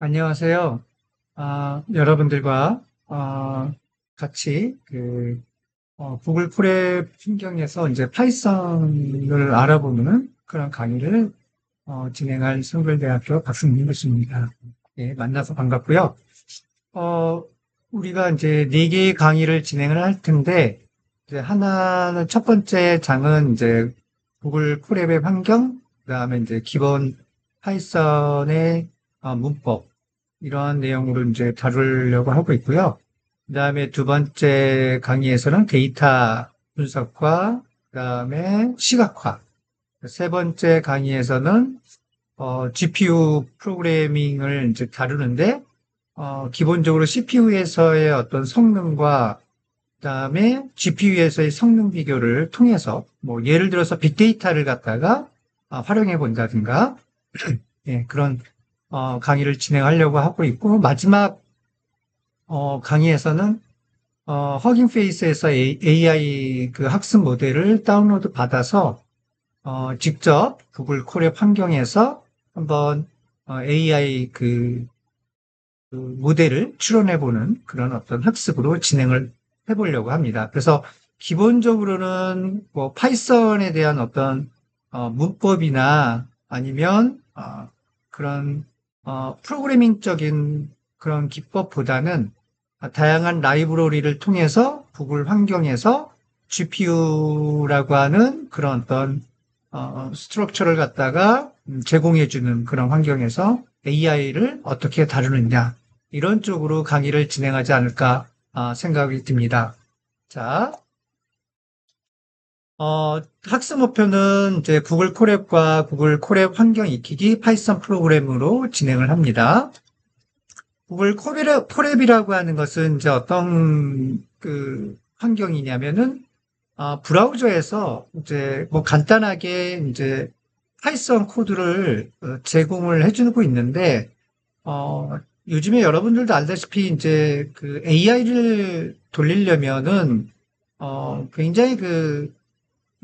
안녕하세요. 여러분들과 같이 구글 콜앱 환경에서 이제 파이썬을 알아보는 그런 강의를 진행할 성결대학교 박승민 교수입니다. 예, 만나서 반갑고요. 어, 우리가 이제 네 개의 강의를 진행을 할 텐데, 이제 하나는 첫 번째 장은 이제 구글 콜앱의 환경, 그다음에 이제 기본 파이썬의 문법, 이런 내용으로 이제 다루려고 하고 있고요. 그다음에 두 번째 강의에서는 데이터 분석과 그다음에 시각화. 세 번째 강의에서는 GPU 프로그래밍을 이제 다루는데 기본적으로 CPU에서의 어떤 성능과 그다음에 GPU에서의 성능 비교를 통해서 뭐 예를 들어서 빅데이터를 갖다가 활용해 본다든가 예, 그런 강의를 진행하려고 하고 있고 마지막 강의에서는 허깅 페이스에서 AI 그 학습 모델을 다운로드 받아서 직접 구글 콜앱 환경에서 한번 AI 그 모델을 추론해보는 그런 어떤 학습으로 진행을 해보려고 합니다. 그래서 기본적으로는 뭐 파이썬에 대한 어떤 문법이나 아니면 그런 프로그래밍적인 그런 기법보다는 다양한 라이브러리를 통해서 구글 환경에서 GPU라고 하는 그런 어떤 스트럭처를 갖다가 제공해주는 그런 환경에서 AI를 어떻게 다루느냐 이런 쪽으로 강의를 진행하지 않을까 생각이 듭니다. 자, 학습 목표는 이제 구글 콜앱과 구글 콜앱 환경 익히기 파이썬 프로그램으로 진행을 합니다. 구글 콜앱이라고 하는 것은 이제 어떤 그 환경이냐면은 브라우저에서 이제 뭐 간단하게 이제 파이썬 코드를 제공을 해주고 있는데 요즘에 여러분들도 알다시피 이제 그 AI를 돌리려면은 굉장히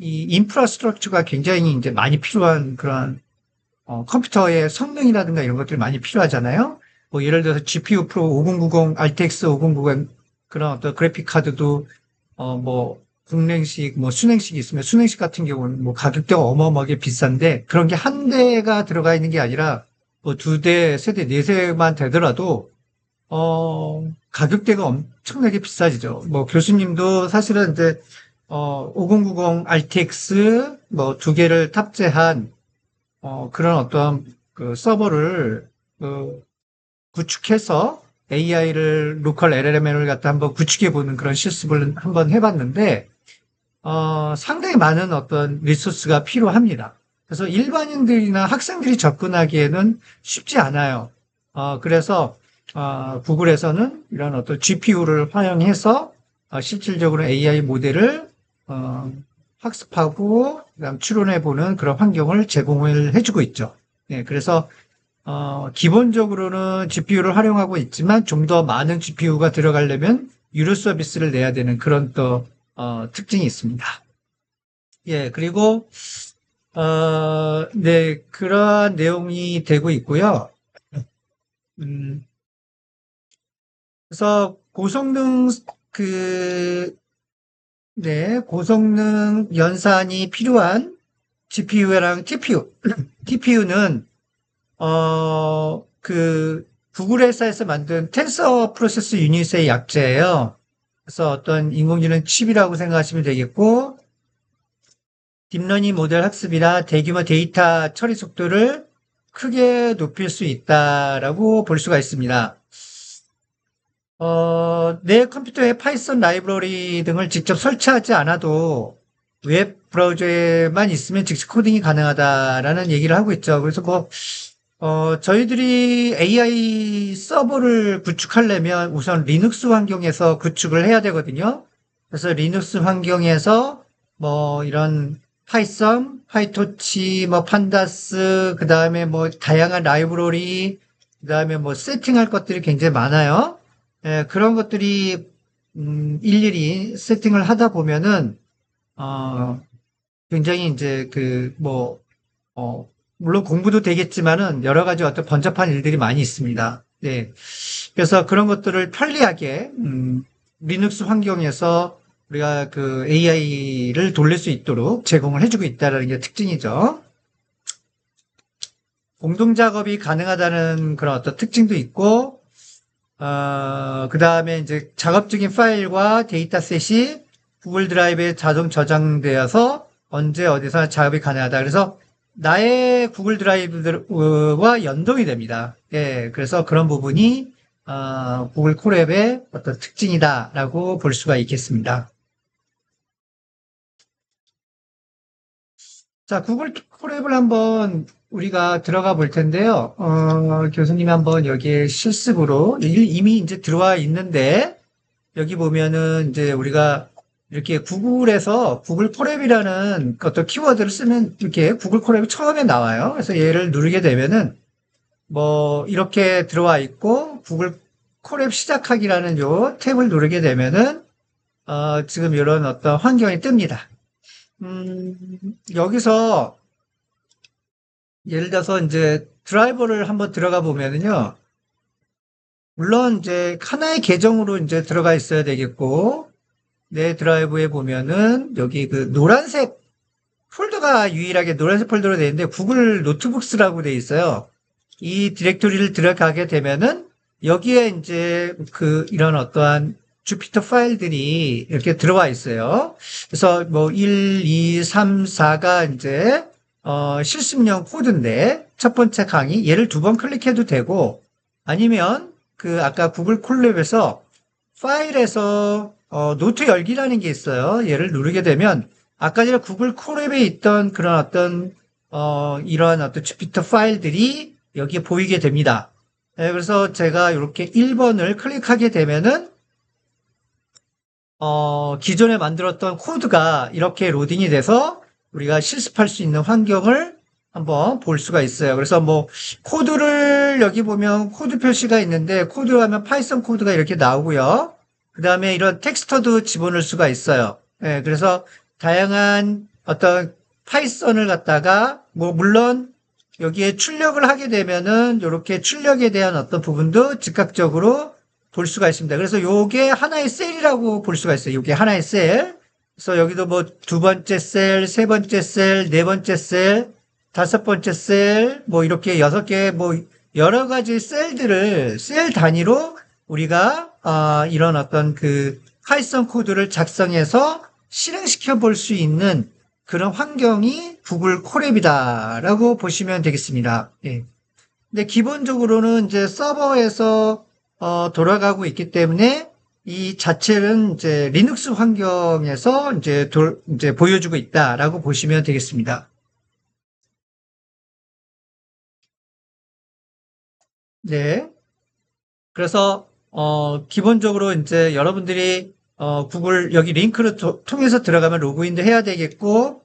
이 인프라스트럭처가 굉장히 이제 많이 필요한 그런 컴퓨터의 성능이라든가 이런 것들이 많이 필요하잖아요. 뭐 예를 들어서 GPU 프로 5090, RTX 5090 그런 어떤 그래픽 카드도 뭐 국냉식, 뭐 순행식이 있으면 순행식 같은 경우는 뭐 가격대가 어마어마하게 비싼데 그런 게 한 대가 들어가 있는 게 아니라 뭐 두 대, 세 대, 네 대만 되더라도 가격대가 엄청나게 비싸지죠. 뭐 교수님도 사실은 이제 5090 RTX 뭐 두 개를 탑재한 그런 어떤 그 서버를 그 구축해서 AI를 로컬 LLM을 갖다 한번 구축해 보는 그런 실습을 한번 해봤는데 상당히 많은 어떤 리소스가 필요합니다. 그래서 일반인들이나 학생들이 접근하기에는 쉽지 않아요. 그래서 구글에서는 이런 어떤 GPU를 활용해서 실질적으로 AI 모델을 학습하고 그다음 추론해보는 그런 환경을 제공을 해주고 있죠. 네, 그래서 기본적으로는 GPU를 활용하고 있지만 좀 더 많은 GPU가 들어가려면 유료 서비스를 내야 되는 그런 또 특징이 있습니다. 예, 그리고 네, 그러한 내용이 되고 있고요. 음, 그래서 고성능 그 네, 고성능 연산이 필요한 GPU랑 TPU, TPU는 구글 회사에서 만든 텐서 프로세스 유닛의 약자예요. 그래서 어떤 인공지능 칩이라고 생각하시면 되겠고, 딥러닝 모델 학습이나 대규모 데이터 처리 속도를 크게 높일 수 있다라고 볼 수가 있습니다. 내 컴퓨터에 파이썬 라이브러리 등을 직접 설치하지 않아도 웹 브라우저에만 있으면 즉시 코딩이 가능하다라는 얘기를 하고 있죠. 그래서 저희들이 AI 서버를 구축하려면 우선 리눅스 환경에서 구축을 해야 되거든요. 그래서 리눅스 환경에서 뭐 이런 파이썬, 파이토치, 뭐 판다스, 그 다음에 뭐 다양한 라이브러리, 그 다음에 뭐 세팅할 것들이 굉장히 많아요. 예, 그런 것들이 일일이 세팅을 하다 보면은 어, 굉장히 이제 물론 공부도 되겠지만은 여러 가지 어떤 번잡한 일들이 많이 있습니다. 네. 그래서 그런 것들을 편리하게, 리눅스 환경에서 우리가 그 AI를 돌릴 수 있도록 제공을 해주고 있다는 게 특징이죠. 공동 작업이 가능하다는 그런 어떤 특징도 있고, 그 다음에 이제 작업적인 파일과 데이터셋이 구글 드라이브에 자동 저장되어서 언제 어디서 작업이 가능하다. 그래서 나의 구글 드라이브와 연동이 됩니다. 예, 그래서 그런 부분이 구글 콜앱의 어떤 특징이다라고 볼 수가 있겠습니다. 자, 구글 콜앱을 한번 우리가 들어가 볼 텐데요. 교수님이 한번 여기에 실습으로 이미 이제 들어와 있는데 여기 보면은 이제 우리가 이렇게 구글에서 구글 콜앱이라는 어떤 키워드를 쓰면 이렇게 구글 콜앱이 처음에 나와요. 그래서 얘를 누르게 되면은 뭐 이렇게 들어와 있고 구글 콜앱 시작하기라는 요 탭을 누르게 되면은 지금 이런 어떤 환경이 뜹니다. 여기서 예를 들어서 이제 드라이버를 한번 들어가 보면은요. 물론 이제 하나의 계정으로 이제 들어가 있어야 되겠고, 내 드라이브에 보면은 여기 그 노란색 폴더가 유일하게 노란색 폴더로 되어 있는데 구글 노트북스라고 되어 있어요. 이 디렉토리를 들어가게 되면은 여기에 이제 그 이런 어떠한 주피터 파일들이 이렇게 들어와 있어요. 그래서 뭐 1, 2, 3, 4가 이제 실습용 코드인데 첫 번째 강의 얘를 두 번 클릭해도 되고 아니면 그 아까 구글 콜랩에서 파일에서 노트 열기라는 게 있어요. 얘를 누르게 되면 아까 전에 구글 콜랩에 있던 그런 어떤 이러한 어떤 주피터 파일들이 여기에 보이게 됩니다. 네, 그래서 제가 이렇게 1번을 클릭하게 되면은 기존에 만들었던 코드가 이렇게 로딩이 돼서 우리가 실습할 수 있는 환경을 한번 볼 수가 있어요. 그래서 뭐 코드를 여기 보면 코드 표시가 있는데 코드 하면 파이썬 코드가 이렇게 나오고요. 그 다음에 이런 텍스터도 집어넣을 수가 있어요. 예, 그래서 다양한 어떤 파이썬을 갖다가 뭐 물론 여기에 출력을 하게 되면은 이렇게 출력에 대한 어떤 부분도 즉각적으로 볼 수가 있습니다. 그래서 요게 하나의 셀이라고 볼 수가 있어요. 요게 하나의 셀. 그래서 여기도 뭐 두 번째 셀, 세 번째 셀, 네 번째 셀, 다섯 번째 셀, 뭐 이렇게 여섯 개, 뭐 여러 가지 셀들을 셀 단위로 우리가 이런 어떤 그 파이썬 코드를 작성해서 실행시켜 볼 수 있는 그런 환경이 구글 콜앱이다라고 보시면 되겠습니다. 예. 근데 기본적으로는 이제 서버에서 돌아가고 있기 때문에 이 자체는 이제 리눅스 환경에서 이제 보여주고 있다라고 보시면 되겠습니다. 네. 그래서 기본적으로 이제 여러분들이 구글 여기 링크를 통해서 들어가면 로그인도 해야 되겠고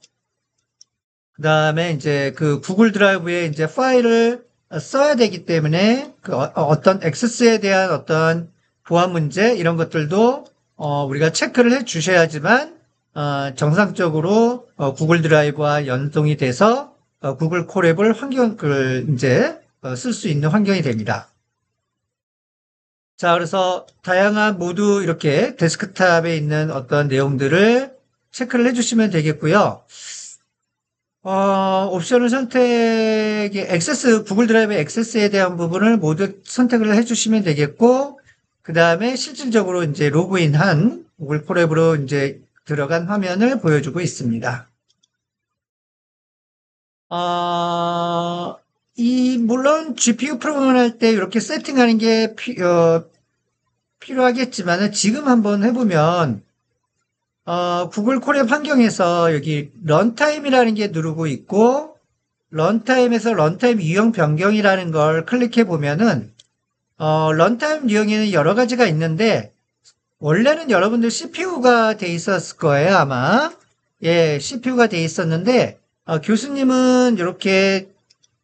그다음에 이제 그 구글 드라이브에 이제 파일을 써야 되기 때문에 그 어떤 액세스에 대한 어떤 보안 문제 이런 것들도 우리가 체크를 해 주셔야지만 정상적으로 구글 드라이브와 연동이 돼서 구글 콜앱을 환경을 이제 쓸 수 있는 환경이 됩니다. 자, 그래서 다양한 모두 이렇게 데스크탑에 있는 어떤 내용들을 체크를 해주시면 되겠고요. 옵션을 선택이 액세스, 구글 드라이브 액세스에 대한 부분을 모두 선택을 해주시면 되겠고, 그 다음에 실질적으로 이제 로그인한 구글 콜앱으로 이제 들어간 화면을 보여주고 있습니다. 물론 GPU 프로그램을 할 때 이렇게 세팅하는 게 필요하겠지만은 지금 한번 해보면 구글 콜앱 환경에서 여기 런타임이라는 게 누르고 있고 런타임에서 런타임 유형 변경이라는 걸 클릭해 보면은 런타임 유형에는 여러 가지가 있는데 원래는 여러분들 CPU가 돼 있었을 거예요 아마. 예, CPU가 돼 있었는데 교수님은 이렇게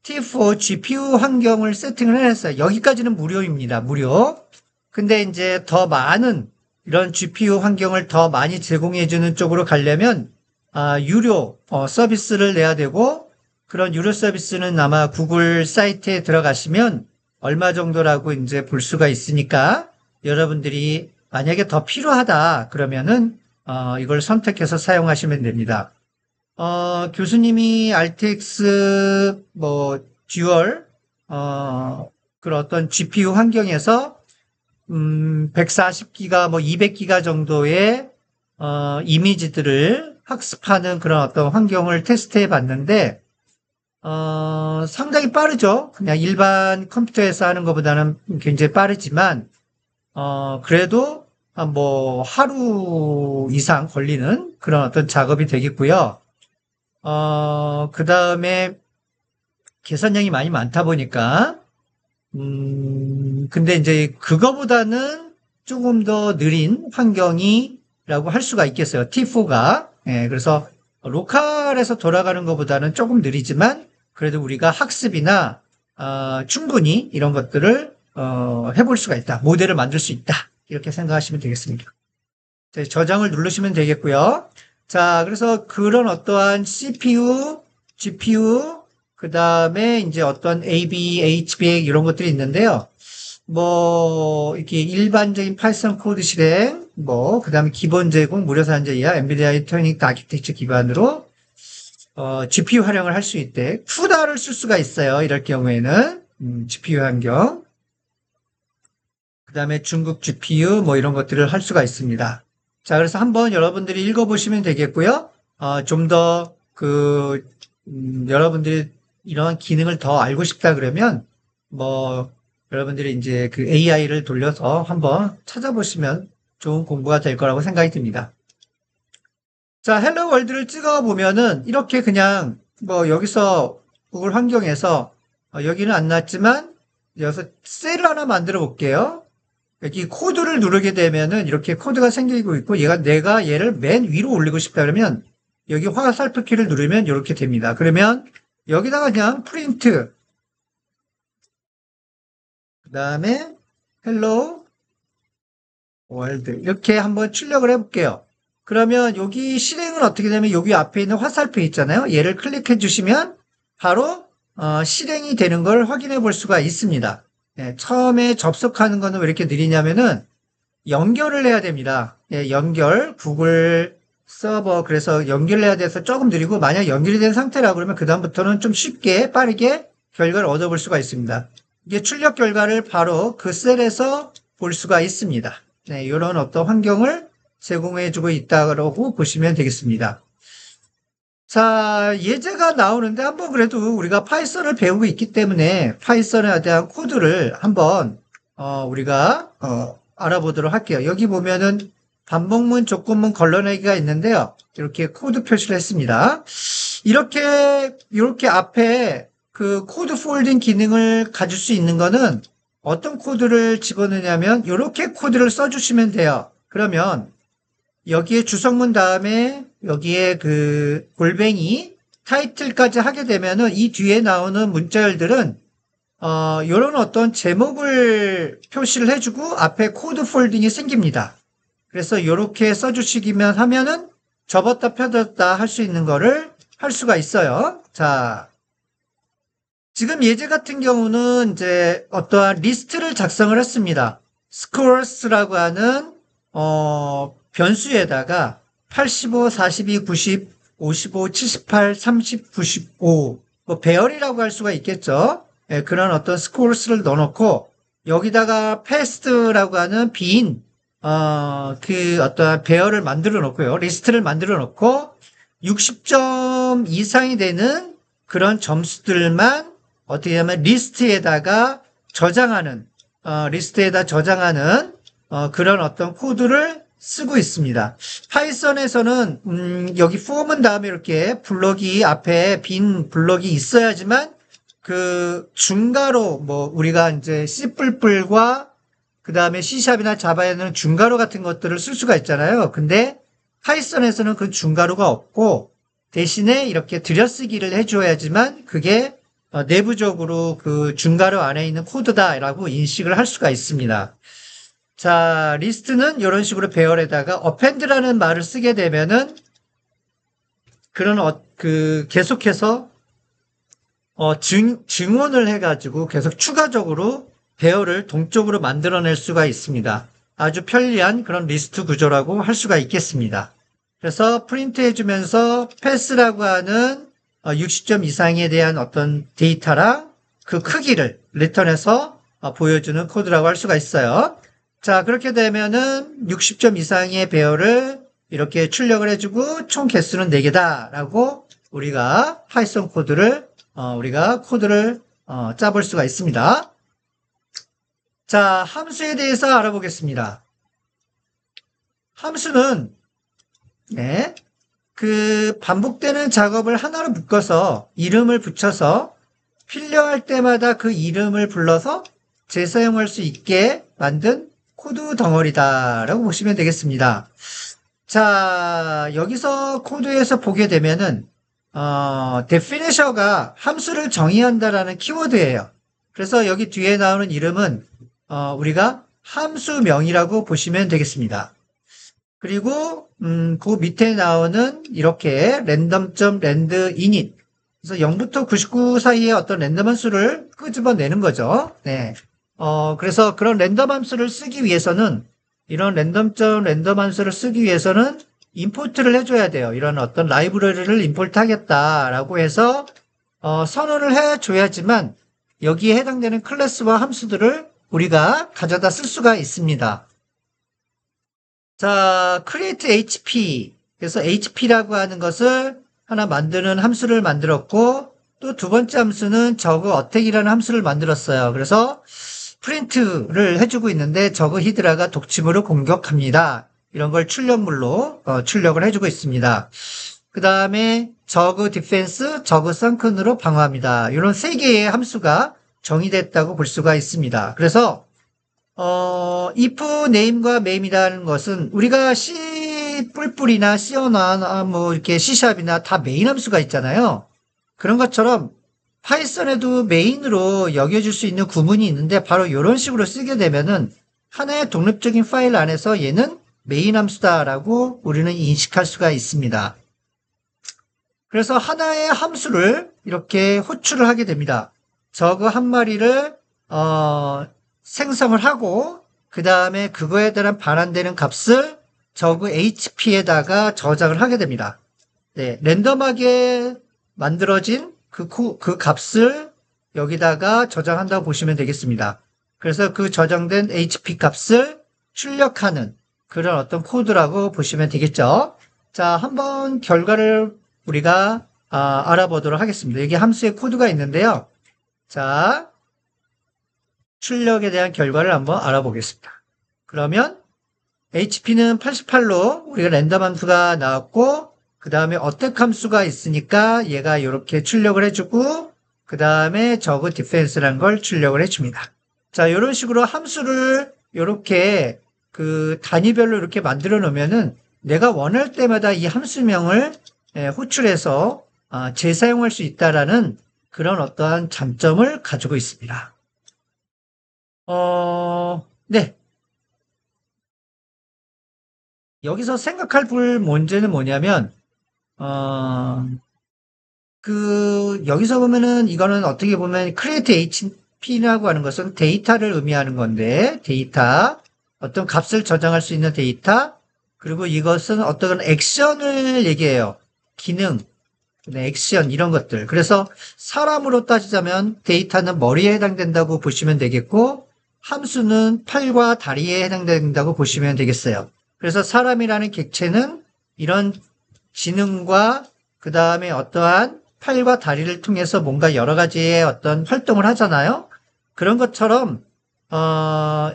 T4 GPU 환경을 세팅을 해놨어요. 여기까지는 무료입니다. 무료. 근데 이제 더 많은 이런 GPU 환경을 더 많이 제공해주는 쪽으로 가려면 유료 서비스를 내야 되고 그런 유료 서비스는 아마 구글 사이트에 들어가시면 얼마 정도라고 이제 볼 수가 있으니까 여러분들이 만약에 더 필요하다 그러면은 이걸 선택해서 사용하시면 됩니다. 교수님이 RTX 뭐 듀얼 그런 어떤 GPU 환경에서 140기가 뭐 200기가 정도의 이미지들을 학습하는 그런 어떤 환경을 테스트해 봤는데 상당히 빠르죠. 그냥 일반 컴퓨터에서 하는 것보다는 굉장히 빠르지만 그래도 뭐 하루 이상 걸리는 그런 어떤 작업이 되겠고요. 그 다음에 계산량이 많이 많다 보니까 근데 이제 그거보다는 조금 더 느린 환경이라고 할 수가 있겠어요. T4가. 예, 그래서 로컬에서 돌아가는 것보다는 조금 느리지만 그래도 우리가 학습이나 충분히 이런 것들을 해볼 수가 있다. 모델을 만들 수 있다. 이렇게 생각하시면 되겠습니다. 자, 저장을 누르시면 되겠고요. 자, 그래서 그런 어떠한 CPU, GPU, 그 다음에 이제 어떤 AB, HBA 이런 것들이 있는데요. 뭐, 이렇게 일반적인 파이썬 코드 실행, 뭐, 그 다음에 기본 제공, 무료 산재 이하, 엔비디아의 터닝 아키텍처 기반으로, GPU 활용을 할 수 있대. CUDA를 쓸 수가 있어요. 이럴 경우에는. GPU 환경. 그 다음에 중국 GPU, 뭐 이런 것들을 할 수가 있습니다. 자, 그래서 한번 여러분들이 읽어보시면 되겠고요. 좀 더 여러분들이 이러한 기능을 더 알고 싶다 그러면, 뭐, 여러분들이 이제 그 AI를 돌려서 한번 찾아보시면 좋은 공부가 될 거라고 생각이 듭니다. 자, 헬로 월드를 찍어 보면은 이렇게 그냥 뭐 여기서 구글 환경에서 여기는 안 났지만 여기서 셀을 하나 만들어 볼게요. 여기 코드를 누르게 되면은 이렇게 코드가 생기고 있고 내가 얘를 맨 위로 올리고 싶다 그러면 여기 화살표 키를 누르면 이렇게 됩니다. 그러면 여기다가 그냥 프린트 그 다음에 헬로 월드 이렇게 한번 출력을 해볼게요. 그러면 여기 실행은 어떻게 되면 여기 앞에 있는 화살표 있잖아요. 얘를 클릭해 주시면 바로 실행이 되는 걸 확인해 볼 수가 있습니다. 네, 처음에 접속하는 거는 왜 이렇게 느리냐면은 연결을 해야 됩니다. 예, 연결 구글 서버 그래서 연결해야 돼서 조금 느리고 만약 연결이 된 상태라 그러면 그 다음부터는 좀 쉽게 빠르게 결과를 얻어볼 수가 있습니다. 이게 출력 결과를 바로 그 셀에서 볼 수가 있습니다. 네, 이런 어떤 환경을 제공해주고 있다고 보시면 되겠습니다. 자, 예제가 나오는데 한번 그래도 우리가 파이썬을 배우고 있기 때문에 파이썬에 대한 코드를 한번 우리가 알아보도록 할게요. 여기 보면은 반복문, 조건문, 걸러내기가 있는데요. 이렇게 코드 표시를 했습니다. 이렇게 앞에 그 코드 폴딩 기능을 가질 수 있는 거는 어떤 코드를 집어넣냐면 이렇게 코드를 써주시면 돼요. 그러면 여기에 주석문 다음에 여기에 그 골뱅이 타이틀까지 하게 되면은 이 뒤에 나오는 문자열들은 이런 어떤 제목을 표시를 해주고 앞에 코드 폴딩이 생깁니다. 그래서 이렇게 써주시기만 하면은 접었다 펴졌다 할 수 있는 거를 할 수가 있어요. 자, 지금 예제 같은 경우는 이제 어떠한 리스트를 작성을 했습니다. 스코어스라고 하는 변수에다가 85, 42, 90, 55, 78, 30, 95, 뭐 배열이라고 할 수가 있겠죠. 예, 그런 어떤 스코어스를 넣어놓고 여기다가 패스트라고 하는 그 어떤 배열을 만들어 놓고요. 리스트를 만들어 놓고 60점 이상이 되는 그런 점수들만 어떻게 하면 리스트에다 저장하는 그런 어떤 코드를 쓰고 있습니다. 파이썬에서는 여기 폼은 다음에 이렇게 블럭이 앞에 빈 블럭이 있어야지만 그 중괄호 뭐 우리가 이제 C++과 그 다음에 C샵이나 자바에는 중괄호 같은 것들을 쓸 수가 있잖아요. 근데 파이썬에서는 그 중괄호가 없고 대신에 이렇게 들여쓰기를 해줘야지만 그게 내부적으로 그 중괄호 안에 있는 코드다라고 인식을 할 수가 있습니다. 자, 리스트는 이런 식으로 배열에다가 append라는 말을 쓰게 되면은 그런 계속해서 증원을 해가지고 계속 추가적으로 배열을 동적으로 만들어낼 수가 있습니다. 아주 편리한 그런 리스트 구조라고 할 수가 있겠습니다. 그래서 프린트 해주면서 패스라고 하는 60점 이상에 대한 어떤 데이터랑 그 크기를 리턴해서 보여주는 코드라고 할 수가 있어요. 자, 그렇게 되면은 60점 이상의 배열을 이렇게 출력을 해주고 총 개수는 4개다 라고 우리가 파이썬 코드를 짜볼 수가 있습니다. 자, 함수에 대해서 알아보겠습니다. 함수는 그 반복되는 작업을 하나로 묶어서 이름을 붙여서 필요할 때마다 그 이름을 불러서 재사용할 수 있게 만든 코드 덩어리다라고 보시면 되겠습니다. 자, 여기서 코드에서 보게 되면은 definition가 함수를 정의한다라는 키워드예요. 그래서 여기 뒤에 나오는 이름은 우리가 함수명이라고 보시면 되겠습니다. 그리고 그 밑에 나오는 이렇게 random.randoinit 그래서 0부터 99 사이에 어떤 랜덤한 수를 끄집어내는 거죠. 네. 그래서 그런 랜덤 함수를 쓰기 위해서는 이런 랜덤 함수를 쓰기 위해서는 임포트를 해줘야 돼요. 이런 어떤 라이브러리를 임포트 하겠다라고 해서 선언을 해줘야지만 여기에 해당되는 클래스와 함수들을 우리가 가져다 쓸 수가 있습니다. 자, create HP. 그래서 HP라고 하는 것을 하나 만드는 함수를 만들었고, 또 두 번째 함수는 저그 어택이라는 함수를 만들었어요. 그래서 프린트를 해주고 있는데 저그 히드라가 독침으로 공격합니다. 이런 걸 출력물로 출력을 해주고 있습니다. 그 다음에 저그 디펜스, 저그 선큰으로 방어합니다. 이런 세 개의 함수가 정의됐다고 볼 수가 있습니다. 그래서 if name과 mame이라는 것은 우리가 C++이나 C나 뭐 이렇게 C샵이나 다 메인 함수가 있잖아요. 그런 것처럼 파이썬에도 메인으로 여겨줄 수 있는 구문이 있는데 바로 이런 식으로 쓰게 되면은 하나의 독립적인 파일 안에서 얘는 메인 함수다라고 우리는 인식할 수가 있습니다. 그래서 하나의 함수를 이렇게 호출을 하게 됩니다. 저그 한 마리를 생성을 하고 그 다음에 그거에 대한 반환되는 값을 저그 HP에다가 저장을 하게 됩니다. 네, 랜덤하게 만들어진 그 값을 여기다가 저장한다고 보시면 되겠습니다. 그래서 그 저장된 HP 값을 출력하는 그런 어떤 코드라고 보시면 되겠죠. 자, 한번 결과를 우리가 알아보도록 하겠습니다. 여기 함수의 코드가 있는데요. 자, 출력에 대한 결과를 한번 알아보겠습니다. 그러면 HP는 88로 우리가 랜덤 함수가 나왔고 그 다음에 어택 함수가 있으니까 얘가 이렇게 출력을 해주고 그 다음에 저그 디펜스라는 걸 출력을 해줍니다. 자, 이런 식으로 함수를 이렇게 그 단위별로 이렇게 만들어 놓으면은 내가 원할 때마다 이 함수명을 호출해서 재사용할 수 있다라는 그런 어떠한 장점을 가지고 있습니다. 네. 여기서 생각할 문제는 뭐냐면, 여기서 보면은 이거는 어떻게 보면 create HP라고 하는 것은 데이터를 의미하는 건데, 데이터, 어떤 값을 저장할 수 있는 데이터, 그리고 이것은 어떤 액션을 얘기해요. 기능, 액션, 이런 것들. 그래서 사람으로 따지자면 데이터는 머리에 해당된다고 보시면 되겠고, 함수는 팔과 다리에 해당된다고 보시면 되겠어요. 그래서 사람이라는 객체는 이런 지능과 그 다음에 어떠한 팔과 다리를 통해서 뭔가 여러 가지의 어떤 활동을 하잖아요. 그런 것처럼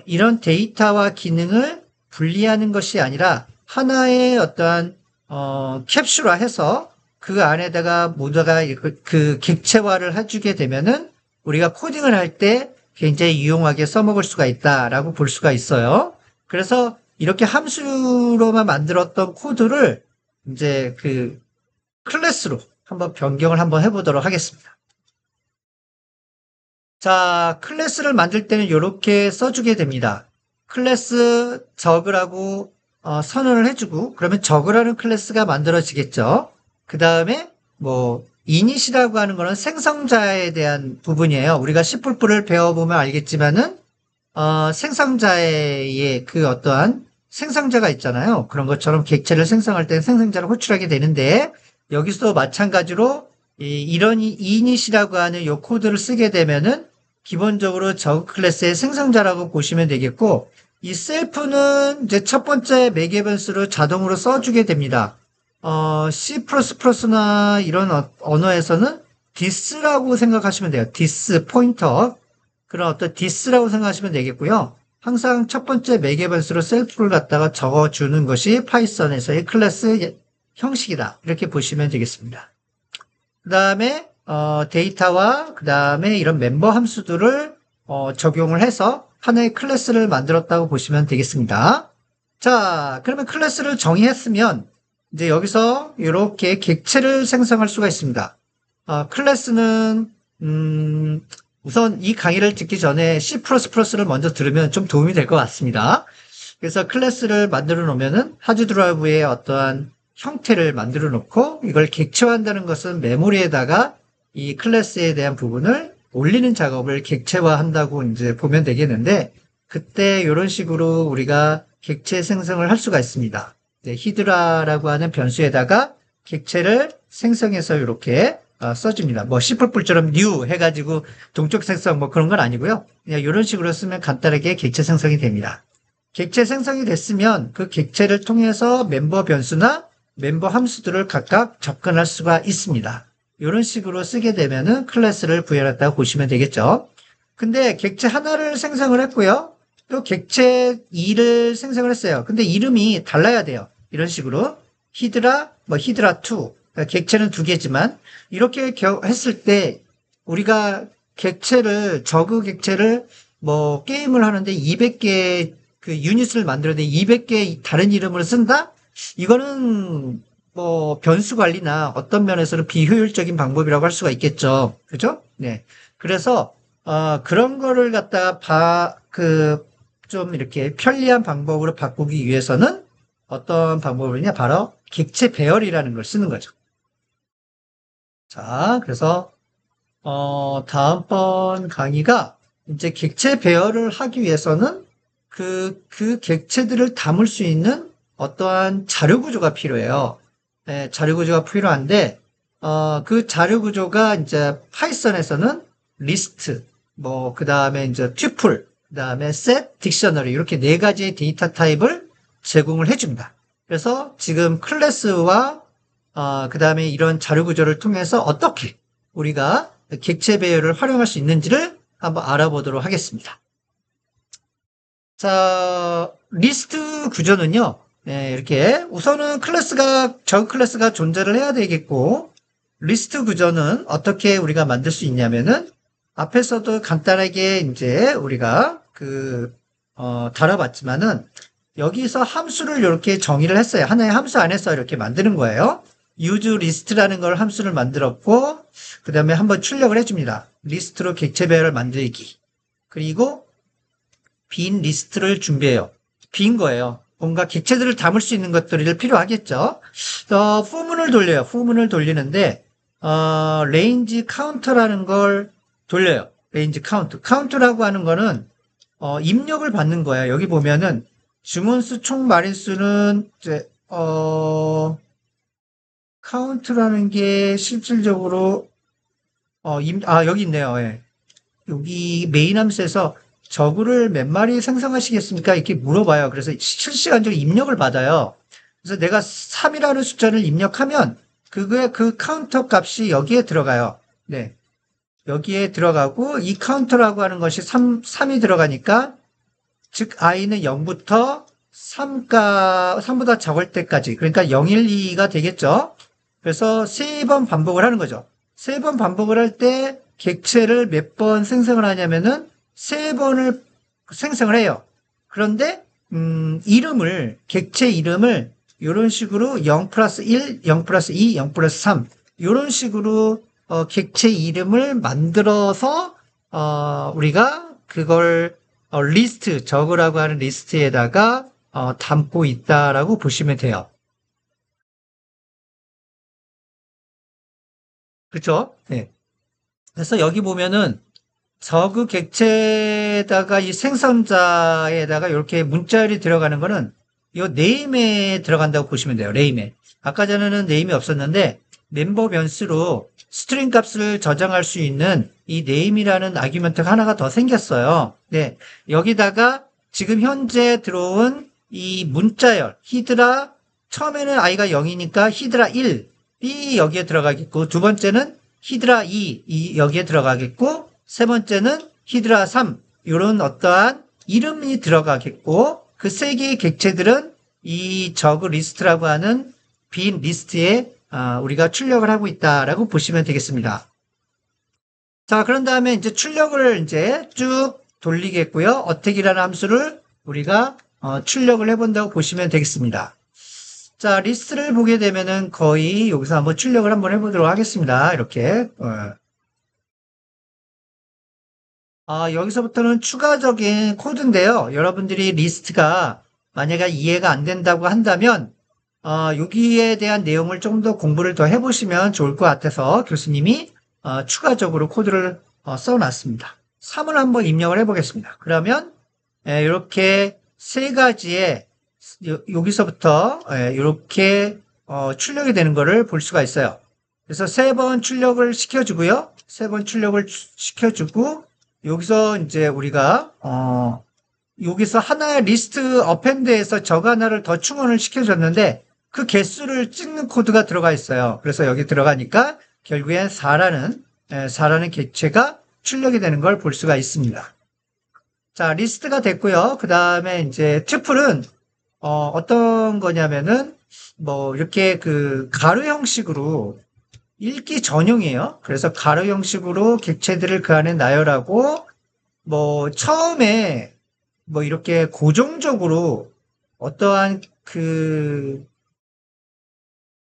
이런 데이터와 기능을 분리하는 것이 아니라 하나의 어떠한 캡슐화해서 그 안에다가 모두가 그 객체화를 해주게 되면은 우리가 코딩을 할 때 굉장히 유용하게 써먹을 수가 있다라고 볼 수가 있어요. 그래서 이렇게 함수로만 만들었던 코드를 이제 그 클래스로 한번 변경을 한번 해보도록 하겠습니다. 자, 클래스를 만들 때는 이렇게 써주게 됩니다. 클래스 저그라고 선언을 해주고 그러면 저그라는 클래스가 만들어지겠죠. 그 다음에 뭐 init이라고 하는 거는 생성자에 대한 부분이에요. 우리가 C++를 배워보면 알겠지만은 생성자의 그 어떠한 생성자가 있잖아요. 그런 것처럼 객체를 생성할 때 생성자를 호출하게 되는데 여기서 마찬가지로 이런 init이라고 하는 이 코드를 쓰게 되면은 기본적으로 저그 클래스의 생성자라고 보시면 되겠고 이 셀프는 이제 첫 번째 맥에번스로 자동으로 써주게 됩니다. C++나 이런 언어에서는 this라고 생각하시면 돼요. this 포인터. 그런 어떤 this라고 생각하시면 되겠고요. 항상 첫 번째 맥에번스로 셀프를 갖다가 적어주는 것이 파이썬에서의 클래스 형식이다. 이렇게 보시면 되겠습니다. 그 다음에 데이터와 그 다음에 이런 멤버 함수들을 적용을 해서 하나의 클래스를 만들었다고 보시면 되겠습니다. 자, 그러면 클래스를 정의했으면 이제 여기서 이렇게 객체를 생성할 수가 있습니다. 클래스는 우선 이 강의를 듣기 전에 C++를 먼저 들으면 좀 도움이 될 것 같습니다. 그래서 클래스를 만들어 놓으면은 하드 드라이브의 어떠한 형태를 만들어 놓고 이걸 객체화한다는 것은 메모리에다가 이 클래스에 대한 부분을 올리는 작업을 객체화한다고 이제 보면 되겠는데 그때 이런 식으로 우리가 객체 생성을 할 수가 있습니다. 히드라라고 하는 변수에다가 객체를 생성해서 이렇게 써줍니다. 뭐 C++처럼 new 해가지고 동적 생성 뭐 그런 건 아니고요. 그냥 이런 식으로 쓰면 간단하게 객체 생성이 됩니다. 객체 생성이 됐으면 그 객체를 통해서 멤버 변수나 멤버 함수들을 각각 접근할 수가 있습니다. 이런 식으로 쓰게 되면은 클래스를 구현했다고 보시면 되겠죠. 근데 객체 하나를 생성을 했고요. 또 객체 2를 생성을 했어요. 근데 이름이 달라야 돼요. 이런 식으로 히드라, 뭐 히드라2, 그러니까 객체는 두 개지만 이렇게 했을 때 우리가 객체를 저그 객체를 뭐 게임을 하는데 200개 그 유닛을 만들었는데 200개 다른 이름을 쓴다? 이거는 뭐 변수 관리나 어떤 면에서는 비효율적인 방법이라고 할 수가 있겠죠. 그죠? 네. 그래서 그런 거를 갖다가 좀 이렇게 편리한 방법으로 바꾸기 위해서는 어떤 방법이냐? 바로 객체 배열이라는 걸 쓰는 거죠. 자, 그래서 다음번 강의가 이제 객체 배열을 하기 위해서는 그 객체들을 담을 수 있는 어떠한 자료 구조가 필요해요. 네, 자료 구조가 필요한데, 그 자료 구조가 이제 파이썬에서는 리스트, 뭐, 그 다음에 이제 튜플, 그 다음에 셋, 딕셔너리, 이렇게 네 가지의 데이터 타입을 제공을 해줍니다. 그래서 지금 클래스와, 그 다음에 이런 자료 구조를 통해서 어떻게 우리가 객체 배열을 활용할 수 있는지를 한번 알아보도록 하겠습니다. 자, 리스트 구조는요, 네, 이렇게 우선은 저 클래스가 존재를 해야 되겠고, 리스트 구조는 어떻게 우리가 만들 수 있냐면은, 앞에서도 간단하게 이제 우리가 다뤄봤지만은, 여기서 함수를 이렇게 정의를 했어요. 하나의 함수 안에서 이렇게 만드는 거예요. use list라는 걸 함수를 만들었고, 그 다음에 한번 출력을 해줍니다. 리스트로 객체 배열을 만들기. 그리고 빈 리스트를 준비해요. 빈 거예요. 뭔가 객체들을 담을 수 있는 것들이 필요하겠죠. 후문을 돌려요. 후문을 돌리는데 range counter라는 걸 돌려요. range count. count라고 하는 거는 입력을 받는 거예요. 여기 보면은 주문수 총 마리수는 이제 count라는 게 실질적으로 여기 있네요. 예. 여기 메인 함수에서 저그를 몇 마리 생성하시겠습니까? 이렇게 물어봐요. 그래서 실시간적으로 입력을 받아요. 그래서 내가 3이라는 숫자를 입력하면 그 카운터 값이 여기에 들어가요. 네. 여기에 들어가고 이 카운터라고 하는 것이 3이 들어가니까 즉 i는 0부터 3보다 적을 때까지 그러니까 0, 1, 2가 되겠죠. 그래서 3번 반복을 하는 거죠. 3번 반복을 할 때 객체를 몇 번 생성을 하냐면은 3번을 생성을 해요. 그런데 객체 이름을 이런 식으로 0 플러스 1, 0 플러스 2, 0 플러스 3 이런 식으로 객체 이름을 만들어서 우리가 그걸 저그라고 하는 리스트에다가 담고 있다라고 보시면 돼요. 그쵸? 네. 그래서 여기 보면은 저그 객체에다가 이 생성자에다가 이렇게 문자열이 들어가는 거는 이 네임에 들어간다고 보시면 돼요. 네임에. 아까 전에는 네임이 없었는데 멤버 변수로 스트링 값을 저장할 수 있는 이 네임이라는 아규먼트가 하나가 더 생겼어요. 네. 여기다가 지금 현재 들어온 이 문자열 히드라 처음에는 i가 0이니까 히드라 1이 여기에 들어가겠고 두 번째는 히드라 2이 여기에 들어가겠고 세 번째는 히드라 3 이런 어떠한 이름이 들어가겠고 그 세 개의 객체들은 이 저그 리스트라고 하는 빈 리스트에 우리가 출력을 하고 있다라고 보시면 되겠습니다. 자, 그런 다음에 이제 출력을 이제 쭉 돌리겠고요. 어택이라는 함수를 우리가 출력을 해본다고 보시면 되겠습니다. 자, 리스트를 보게 되면은 거의 여기서 한번 출력을 한번 해보도록 하겠습니다. 이렇게. 여기서부터는 추가적인 코드인데요. 여러분들이 리스트가 만약에 이해가 안 된다고 한다면, 여기에 대한 내용을 좀 더 공부를 더 해보시면 좋을 것 같아서 교수님이 추가적으로 코드를 써놨습니다. 3을 한번 입력을 해보겠습니다. 그러면 이렇게 세 가지의 여기서부터 이렇게 출력이 되는 것을 볼 수가 있어요. 그래서 세 번 출력을 시켜주고요. 세 번 출력을 시켜주고 여기서 이제 우리가 여기서 하나의 리스트 어펜드에서 저거 하나를 더 충원을 시켜줬는데 그 개수를 찍는 코드가 들어가 있어요. 그래서 여기 들어가니까 결국엔 4라는 객체가 출력이 되는 걸 볼 수가 있습니다. 자, 리스트가 됐고요. 그 다음에 이제 튜플은 어떤 거냐면은 뭐 이렇게 그 가로 형식으로 읽기 전용이에요. 그래서 가로 형식으로 객체들을 그 안에 나열하고 뭐 처음에 뭐 이렇게 고정적으로 어떠한 그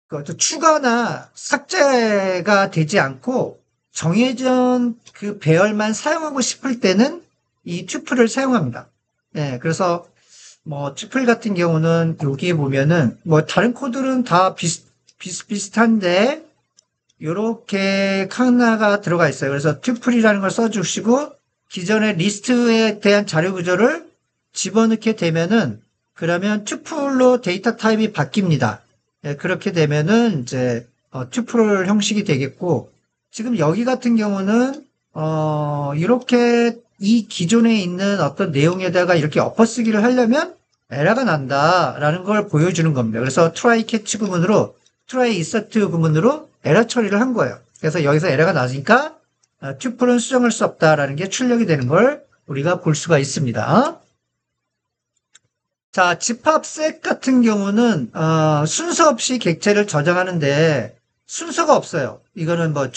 어떤 추가나 삭제가 되지 않고 정해진 그 배열만 사용하고 싶을 때는 이 튜플을 사용합니다. 네, 그래서 뭐 튜플 같은 경우는 여기에 보면은 뭐 다른 코드는 다 비슷비슷한데 요렇게 하나가 들어가 있어요. 그래서 튜플이라는 걸 써주시고 기존의 리스트에 대한 자료 구조를 집어넣게 되면은 그러면 튜플로 데이터 타입이 바뀝니다. 예, 그렇게 되면은 이제 튜플 형식이 되겠고 지금 여기 같은 경우는 이렇게 이 기존에 있는 어떤 내용에다가 이렇게 엎어쓰기를 하려면 에러가 난다라는 걸 보여주는 겁니다. 그래서 try catch 구문으로 try insert 구문으로 에러 처리를 한 거예요. 그래서 여기서 에러가 나니까 튜플은 수정할 수 없다라는 게 출력이 되는 걸 우리가 볼 수가 있습니다. 자, 집합셋 같은 경우는 순서 없이 객체를 저장하는데 순서가 없어요. 이거는 뭐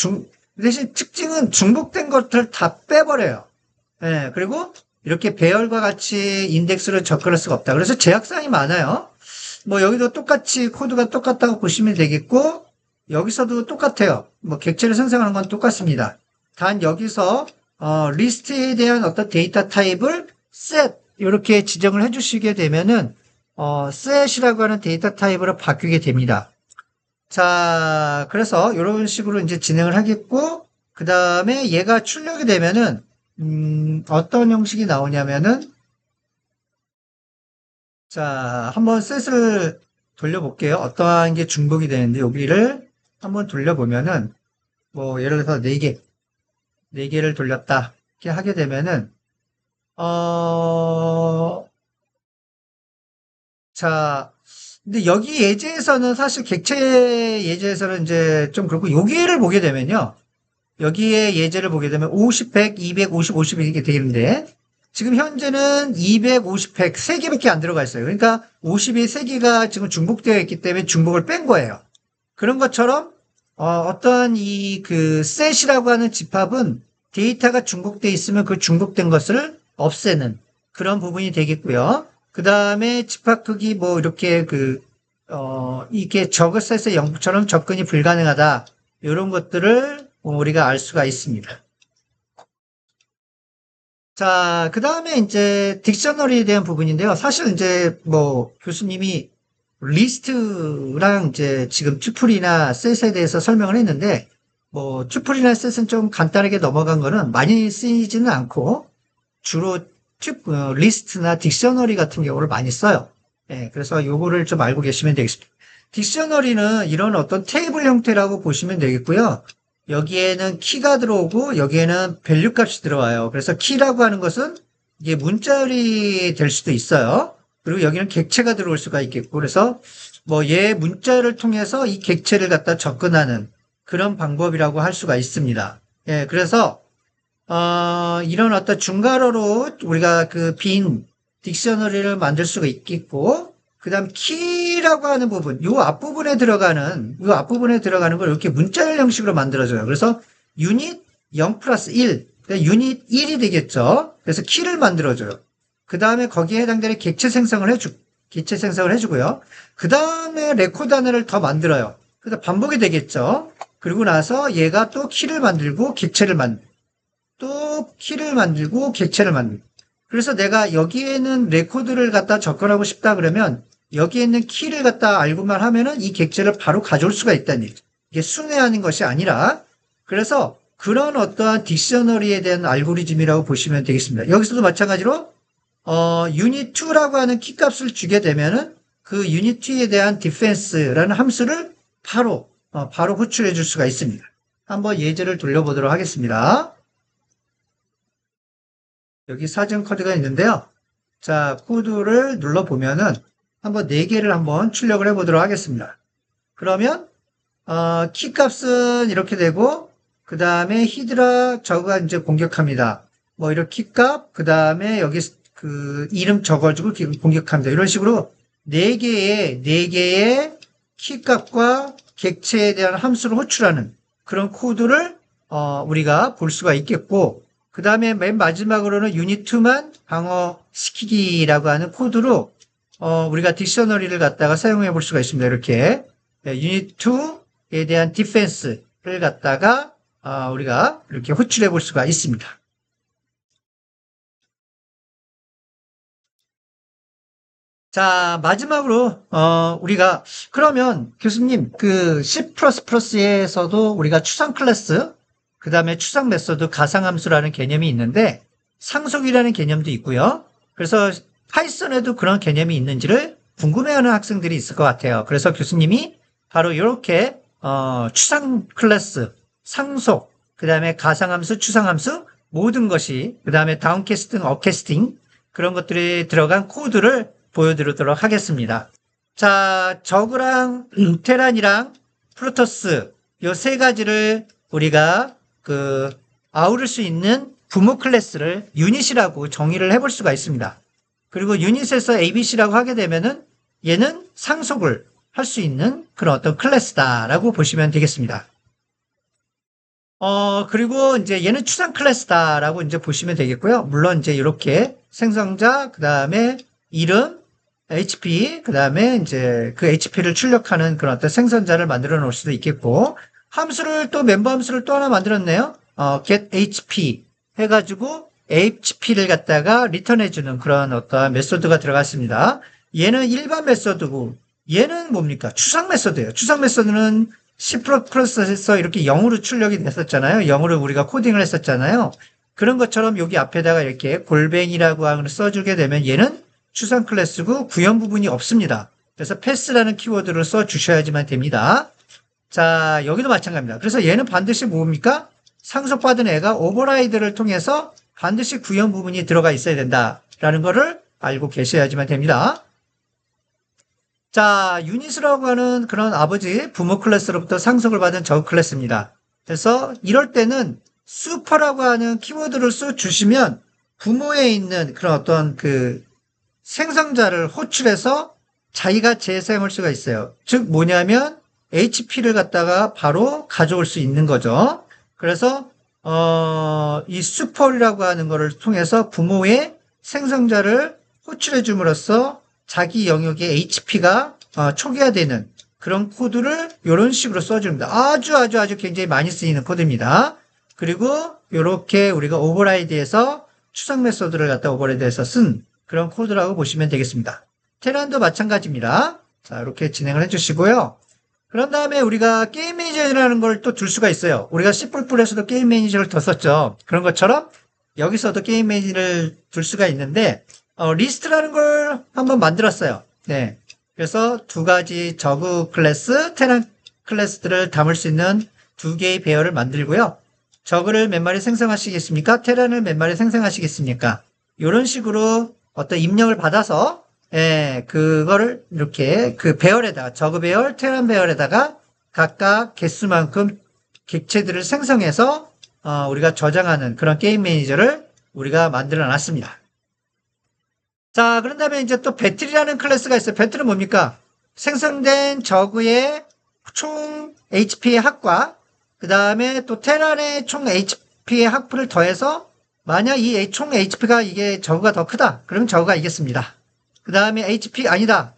대신 특징은 중복된 것들 다 빼버려요. 예, 그리고 이렇게 배열과 같이 인덱스를 접근할 수가 없다. 그래서 제약사항이 많아요. 뭐 여기도 똑같이 코드가 똑같다고 보시면 되겠고 여기서도 똑같아요. 뭐 객체를 생성하는 건 똑같습니다. 단 여기서 리스트에 대한 어떤 데이터 타입을 set 이렇게 지정을 해주시게 되면은 set이라고 하는 데이터 타입으로 바뀌게 됩니다. 자, 그래서 이런 식으로 이제 진행을 하겠고 그 다음에 얘가 출력이 되면은 어떤 형식이 나오냐면은 자, 한번 set을 돌려볼게요. 어떠한 게 중복이 되는데 여기를 한번 돌려보면은 뭐 예를 들어서 4개를 돌렸다 이렇게 하게 되면은 자, 근데 여기 예제에서는 사실 객체 예제에서는 이제 좀 그렇고 여기를 보게 되면요. 여기에 예제를 보게 되면 50, 100, 200, 50, 50 이렇게 되는데 지금 현재는 200, 50, 100 3개밖에 안 들어가 있어요. 그러니까 50이 3개가 지금 중복되어 있기 때문에 중복을 뺀 거예요. 그런 것처럼 어떠한 이 그 셋이라고 하는 집합은 데이터가 중복돼 있으면 그 중복된 것을 없애는 그런 부분이 되겠고요. 그 다음에 집합 크기 뭐 이렇게 이게 저그 셋의 영부처럼 접근이 불가능하다. 이런 것들을 우리가 알 수가 있습니다. 자, 그 다음에 이제 딕셔너리에 대한 부분인데요. 사실 이제 뭐 교수님이 리스트랑 이제 지금 튜플이나 셋에 대해서 설명을 했는데 뭐 튜플이나 셋은 좀 간단하게 넘어간 거는 많이 쓰이지는 않고 주로 리스트나 딕셔너리 같은 경우를 많이 써요. 예, 그래서 요거를 좀 알고 계시면 되겠습니다. 딕셔너리는 이런 어떤 테이블 형태라고 보시면 되겠고요. 여기에는 키가 들어오고 여기에는 밸류 값이 들어와요. 그래서 키라고 하는 것은 이게 문자열이 될 수도 있어요. 그리고 여기는 객체가 들어올 수가 있겠고 그래서 뭐 얘 문자를 통해서 이 객체를 갖다 접근하는 그런 방법이라고 할 수가 있습니다. 예, 그래서 이런 어떤 중괄호로 우리가 그 빈 딕셔너리를 만들 수가 있겠고, 그 다음 키라고 하는 부분, 요 앞부분에 들어가는 걸 이렇게 문자열 형식으로 만들어줘요. 그래서 유닛 0 플러스 1, 그러니까 유닛 1이 되겠죠. 그래서 키를 만들어줘요. 그 다음에 거기에 해당되는 객체 생성을 해주고요. 그 다음에 레코드 하나를 더 만들어요. 그래서 반복이 되겠죠. 그리고 나서 얘가 또 키를 만들고 또 키를 만들고 객체를 만들고 그래서 내가 여기에는 레코드를 갖다 접근하고 싶다 그러면 여기에 있는 키를 갖다 알고만 하면은 이 객체를 바로 가져올 수가 있다는 얘기죠. 이게 순회하는 것이 아니라 그래서 그런 어떠한 딕셔너리에 대한 알고리즘이라고 보시면 되겠습니다. 여기서도 마찬가지로 유닛 2라고 하는 키 값을 주게 되면은 그 유닛 2에 대한 디펜스라는 함수를 바로 호출해 줄 수가 있습니다. 한번 예제를 돌려보도록 하겠습니다. 여기 사전 코드가 있는데요. 자, 코드를 눌러보면은 한번 4개를 한번 출력을 해보도록 하겠습니다. 그러면, 키 값은 이렇게 되고, 그 다음에 히드라 저거가 이제 공격합니다. 뭐, 이렇게 키 값, 그 다음에 여기 그 이름 적어주고 공격합니다. 이런 식으로 4개의 키 값과 객체에 대한 함수를 호출하는 그런 코드를, 우리가 볼 수가 있겠고, 그 다음에 맨 마지막으로는 유닛2만 방어시키기라고 하는 코드로 우리가 딕셔너리를 갖다가 사용해 볼 수가 있습니다. 이렇게 유닛2에 대한 디펜스를 갖다가 우리가 이렇게 호출해 볼 수가 있습니다. 자, 마지막으로 우리가 그러면 교수님 그 C++에서도 우리가 추상 클래스 그 다음에 추상 메소드 가상함수라는 개념이 있는데 상속이라는 개념도 있고요. 그래서 파이썬에도 그런 개념이 있는지를 궁금해하는 학생들이 있을 것 같아요. 그래서 교수님이 바로 이렇게 추상 클래스, 상속, 그 다음에 가상함수, 추상함수 모든 것이 그 다음에 다운캐스팅, 업캐스팅 그런 것들이 들어간 코드를 보여드리도록 하겠습니다. 자, 저그랑 테란이랑 프로토스 요 세 가지를 우리가 아우를 수 있는 부모 클래스를 유닛이라고 정의를 해볼 수가 있습니다. 그리고 유닛에서 ABC라고 하게 되면은 얘는 상속을 할 수 있는 그런 어떤 클래스다라고 보시면 되겠습니다. 그리고 이제 얘는 추상 클래스다라고 이제 보시면 되겠고요. 물론 이제 이렇게 생성자, 그 다음에 이름, HP, 그 다음에 이제 그 HP를 출력하는 그런 어떤 생성자를 만들어 놓을 수도 있겠고, 멤버 함수를 또 하나 만들었네요. get HP 해가지고 HP를 갖다가 리턴해주는 그런 어떤 메소드가 들어갔습니다. 얘는 일반 메소드고, 얘는 뭡니까? 추상 메소드예요. 추상 메소드는 C++에서 이렇게 0으로 출력이 됐었잖아요. 0으로 우리가 코딩을 했었잖아요. 그런 것처럼 여기 앞에다가 이렇게 골뱅이라고 하는 써주게 되면 얘는 추상 클래스고 구현 부분이 없습니다. 그래서 패스라는 키워드를 써주셔야지만 됩니다. 자, 여기도 마찬가지입니다. 그래서 얘는 반드시 뭡니까? 상속받은 애가 오버라이드를 통해서 반드시 구현 부분이 들어가 있어야 된다라는 거를 알고 계셔야지만 됩니다. 자, 유닛이라고 하는 그런 아버지 부모 클래스로부터 상속을 받은 저그 클래스입니다. 그래서 이럴 때는 슈퍼라고 하는 키워드를 써주시면 부모에 있는 그런 어떤 그 생성자를 호출해서 자기가 재사용할 수가 있어요. 즉 뭐냐면 HP를 갖다가 바로 가져올 수 있는 거죠. 그래서 이 슈퍼라고 하는 것을 통해서 부모의 생성자를 호출해 줌으로써 자기 영역의 HP가 초기화되는 그런 코드를 이런 식으로 써줍니다. 아주 굉장히 많이 쓰이는 코드입니다. 그리고 이렇게 우리가 오버라이드에서 추상 메소드를 갖다 오버라이드해서 쓴 그런 코드라고 보시면 되겠습니다. 테란도 마찬가지입니다. 자, 이렇게 진행을 해주시고요. 그런 다음에 우리가 게임 매니저라는 걸 또 둘 수가 있어요. 우리가 C++에서도 게임 매니저를 뒀었죠. 그런 것처럼 여기서도 게임 매니저를 둘 수가 있는데 리스트라는 걸 한번 만들었어요. 네. 그래서 두 가지 저그 클래스, 테란 클래스들을 담을 수 있는 두 개의 배열을 만들고요. 저그를 몇 마리 생성하시겠습니까? 테란을 몇 마리 생성하시겠습니까? 이런 식으로 어떤 입력을 받아서 그거를 이렇게 그 배열에다가 저그 배열, 테란 배열에다가 각각 개수만큼 객체들을 생성해서 우리가 저장하는 그런 게임 매니저를 우리가 만들어 놨습니다. 자, 그런 다음에 이제 또 배틀이라는 클래스가 있어요. 배틀은 뭡니까? 생성된 저그의 총 HP의 합과 그 다음에 또 테란의 총 HP의 합을 더해서 만약 이 총 HP가 이게 저그가 더 크다. 그러면 저그가 이겼습니다. 그 다음에 HP 아니다.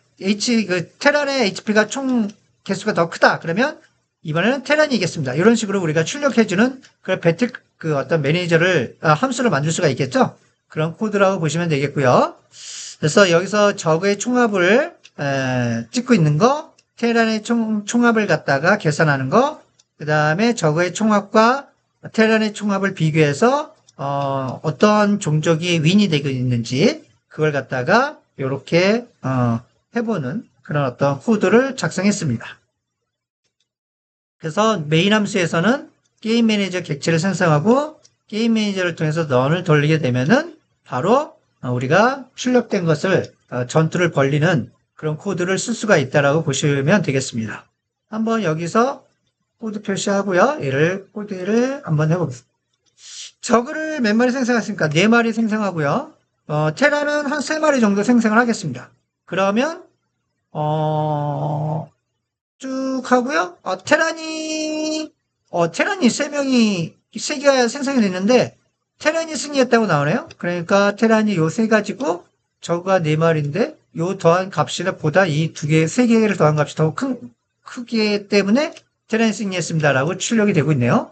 테란의 HP가 총 개수가 더 크다. 그러면 이번에는 테란이 이겼습니다. 이런 식으로 우리가 출력해주는 그런 배틀 어떤 매니저를 함수를 만들 수가 있겠죠. 그런 코드라고 보시면 되겠고요. 그래서 여기서 저그의 총합을 찍고 있는 거, 테란의 총합을 갖다가 계산하는 거, 그 다음에 저그의 총합과 테란의 총합을 비교해서 어떤 종족이 윈이 되고 있는지 그걸 갖다가 이렇게 해보는 그런 어떤 코드를 작성했습니다. 그래서 메인 함수에서는 게임 매니저 객체를 생성하고 게임 매니저를 통해서 런을 돌리게 되면은 바로 우리가 출력된 것을 전투를 벌리는 그런 코드를 쓸 수가 있다라고 보시면 되겠습니다. 한번 여기서 코드 표시하고요. 코드를 한번 해보겠습니다. 저그를 몇 마리 생성하십니까? 4마리 생성하고요. 테라는 한 3마리 정도 생성을 하겠습니다. 그러면 쭉 하고요. 테란이 3명이 3개가 생성이 됐는데 테란이 승리했다고 나오네요. 그러니까 테란이 요 3가지고 저그가 4마리인데 요 더한 값이나 보다 이 3개를 더한 값이 더 크기 때문에 테란이 승리했습니다라고 출력이 되고 있네요.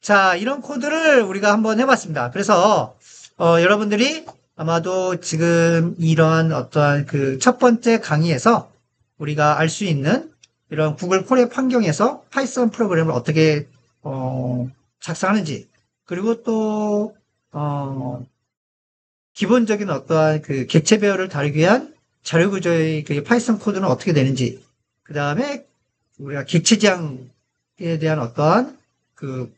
자, 이런 코드를 우리가 한번 해봤습니다. 그래서 여러분들이 아마도 지금 이러한 어떠한 그 첫 번째 강의에서 우리가 알 수 있는 이런 구글 콜앱 환경에서 파이썬 프로그램을 어떻게 작성하는지, 그리고 또 기본적인 어떠한 그 객체 배열을 다루기 위한 자료 구조의 그 파이썬 코드는 어떻게 되는지, 그 다음에 우리가 객체 지향에 대한 어떠한 그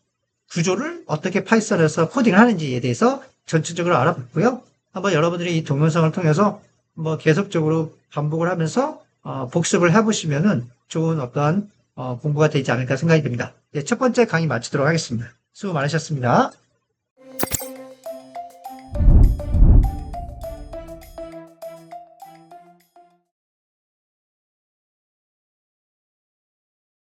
구조를 어떻게 파이썬에서 코딩을 하는지에 대해서 전체적으로 알아봤고요. 한번 여러분들이 이 동영상을 통해서 뭐 계속적으로 반복을 하면서 복습을 해보시면은 좋은 어떠한 공부가 되지 않을까 생각이 듭니다. 네, 첫 번째 강의 마치도록 하겠습니다. 수고 많으셨습니다.